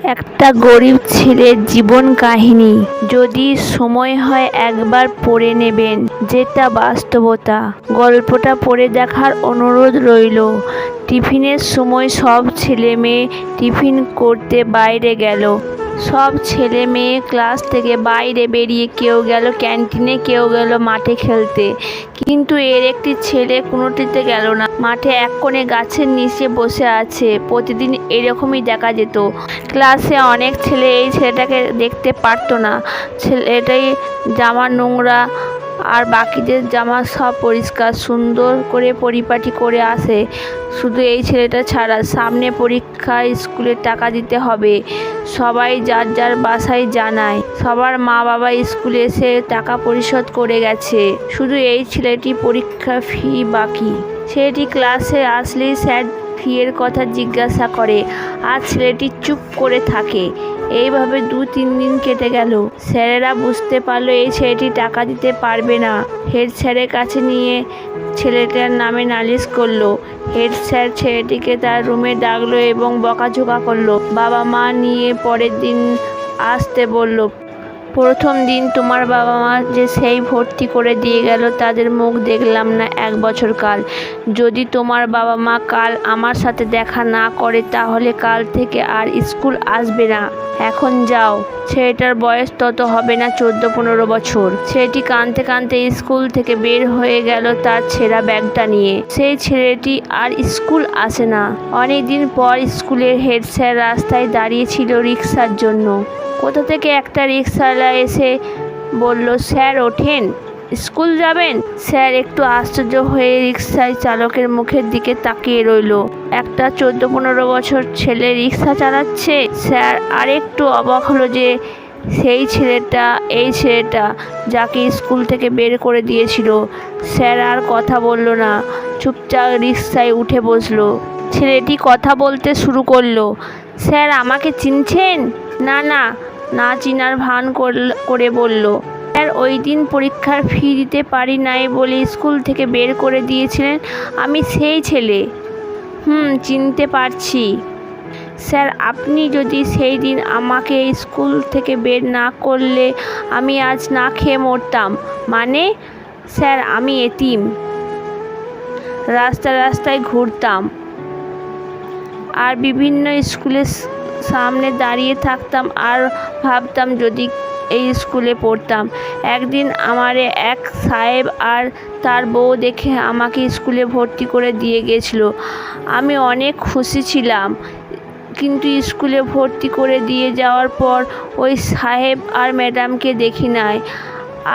একটা গরিব ছেলের জীবন কাহিনী। যদি সময় হয় একবার পড়ে নেবেন, যেটা বাস্তবতা। গল্পটা পড়ে দেখার অনুরোধ রইল। টিফিনের সময় সব ছেলে মেয়ে টিফিন করতে বাইরে গেল। সব ছেলে মেয়ে ক্লাস থেকে বাইরে বেরিয়ে কেউ গেল ক্যান্টিনে, কেউ গেল মাঠে খেলতে। কিন্তু এর একটি ছেলে কোনোটিতে গেল না। মাঠে এক কোণে গাছের নিচে বসে আছে। প্রতিদিন এরকমই দেখা যেত। ক্লাসে অনেক ছেলে এই ছেলেটাকে দেখতে পারত না। ছেলেটাই জামা নোংরা আর বাকিদের জামা সব পরিষ্কার সুন্দর করে পরিপাটি করে আসে, শুধু এই ছেলেটা ছাড়া। সামনে পরীক্ষা, স্কুলের টাকা দিতে হবে। সবাই যার যার বাসায় জানায়। সবার মা বাবা স্কুলে এসে টাকা পরিশোধ করে গেছে, শুধু এই ছেলেটি পরীক্ষা ফি বাকি। ছেলেটি ক্লাসে আসলেই স্যার ফিয়ের কথা জিজ্ঞাসা করে, আর ছেলেটি চুপ করে থাকে। এইভাবে 2-3 দিন কেটে গেল। স্যারেরা বুঝতে পারলো এই ছেলেটি টাকা দিতে পারবে না। হেড স্যারের কাছে নিয়ে ছেলেটার নামে নালিশ করলো। হেড স্যার ছেলেটিকে তার রুমে ডাকলো এবং বকাঝকা করলো। বাবা মা নিয়ে পরের দিন আসতে বলল। প্রথম দিন তোমার বাবা মা যে সেই ভর্তি করে দিয়ে গেল, তাদের মুখ দেখলাম না 1 বছর কাল। যদি তোমার বাবা মা কাল আমার সাথে দেখা না করে, তাহলে কাল থেকে আর স্কুল আসবে না। এখন যাও। ছেলেটার বয়স তত হবে না, 14-15 বছর। ছেলেটি কাঁদতে কাঁদতে স্কুল থেকে বের হয়ে গেল তার ছেঁড়া ব্যাগটা নিয়ে। সেই ছেলেটি আর স্কুল আসে না। অনেকদিন পর স্কুলের হেড স্যার রাস্তায় দাঁড়িয়েছিল রিক্সার জন্য। কোথা থেকে একটা রিক্সাওয়ালা এসে বলল, স্যার ওঠেন, স্কুল যাবেন? স্যার একটু আশ্চর্য হয়ে রিক্সায় চালকের মুখের দিকে তাকিয়ে রইল। একটা 14-15 বছর ছেলে রিক্সা চালাচ্ছে। স্যার আরেকটু অবাক হলো যে সেই ছেলেটা এই ছেলেটা যাকে স্কুল থেকে বের করে দিয়েছিল। স্যার আর কথা বলল না, চুপচাপ রিক্সায় উঠে বসলো। ছেলেটি কথা বলতে শুরু করলো, স্যার আমাকে চিনছেন? না না না চিনার ভান করে বলল, স্যার ওই দিন পরীক্ষার ফি দিতে পারি নাই বলে স্কুল থেকে বের করে দিয়েছিলেন, আমি সেই ছেলে। চিনতে পারছি। স্যার আপনি যদি সেই দিন আমাকে স্কুল থেকে বের না করলে আমি আজ না খেয়ে মরতাম। মানে? স্যার আমি এতিম, রাস্তায় রাস্তায় ঘুরতাম আর বিভিন্ন স্কুলের সামনে দাঁড়িয়ে থাকতাম আর ভাবতাম যদি এই স্কুলে পড়তাম। একদিন আমারে এক সাহেব আর তার বউ দেখে আমাকে স্কুলে ভর্তি করে দিয়ে গেছিল। আমি অনেক খুশি ছিলাম। কিন্তু স্কুলে ভর্তি করে দিয়ে যাওয়ার পর ওই সাহেব আর ম্যাডামকে দেখি নাই।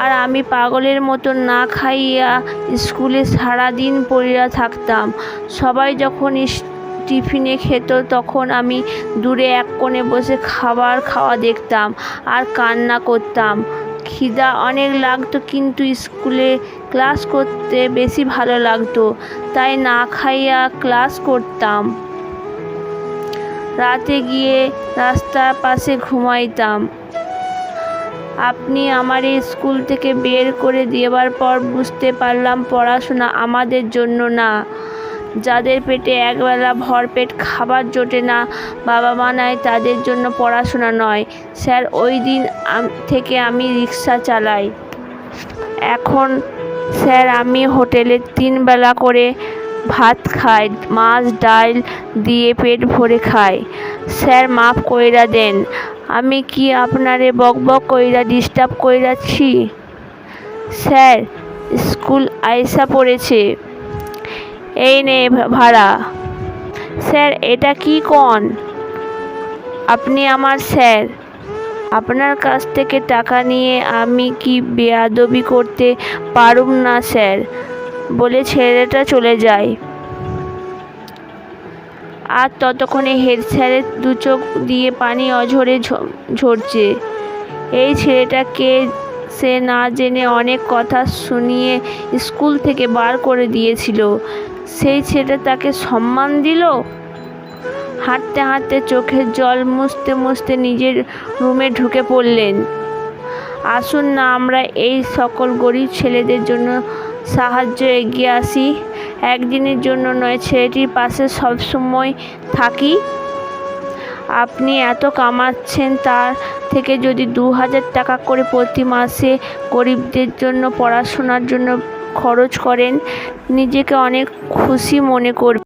আর আমি পাগলের মতো না খাইয়া স্কুলে সারাদিন পড়িয়া থাকতাম। সবাই যখন টিফিনে খেত, তখন আমি দূরে এক কোণে বসে খাবার খাওয়া দেখতাম আর কান্না করতাম। খিদা অনেক লাগতো, কিন্তু স্কুলে ক্লাস করতে বেশি ভালো লাগতো, তাই না খাইয়া ক্লাস করতাম। রাতে গিয়ে রাস্তার পাশে ঘুমাইতাম। আপনি আমার এই স্কুল থেকে বের করে দেওয়ার পর বুঝতে পারলাম পড়াশোনা আমাদের জন্য না। যাদের পেটে একবেলা ভরপেট খাবার জোটে না, বাবা মা নাই, তাদের জন্য পড়াশোনা নয়। স্যার ওই দিন থেকে আমি রিক্সা চালাই। এখন স্যার আমি হোটেলে 3 বেলা করে ভাত খাই, মাছ ডাল দিয়ে পেট ভরে খাই। স্যার মাফ কইরা দেন, আমি কি আপনারে বকবক কইরা ডিস্টার্ব কইরাছি? স্যার স্কুল আইসা পড়েছে, এই নে ভাড়া। স্যার এটা কি কন? আপনি আমার স্যার, আপনার কাছ থেকে টাকা নিয়ে আমি কি বেয়াদবি করতে পারুম না স্যার, বলে ছেলেটা চলে যায়। আর ততক্ষণে হেড স্যারের 2 চোখ দিয়ে পানি অঝরে ঝরছে। এই ছেলেটাকে সে না জেনে অনেক কথা শুনিয়ে স্কুল থেকে বার করে দিয়েছিল। সেই ছেলেটা তাকে সম্মান দিল। হাঁটতে হাঁটতে চোখের জল মুছতে মুছতে নিজের রুমে ঢুকে পড়লেন। আসুন না আমরা এই সকল গরিব ছেলেদের জন্য সাহায্য এগিয়ে আসি। একদিনের জন্য নয়, ছেলেটির পাশে সবসময় থাকি। আপনি এত কামাচ্ছেন, তার থেকে যদি 2,000 টাকা করে প্রতি মাসে গরিবদের জন্য পড়াশোনার জন্য খরচ করেন, নিজেকে অনেক খুশি মনে করবেন।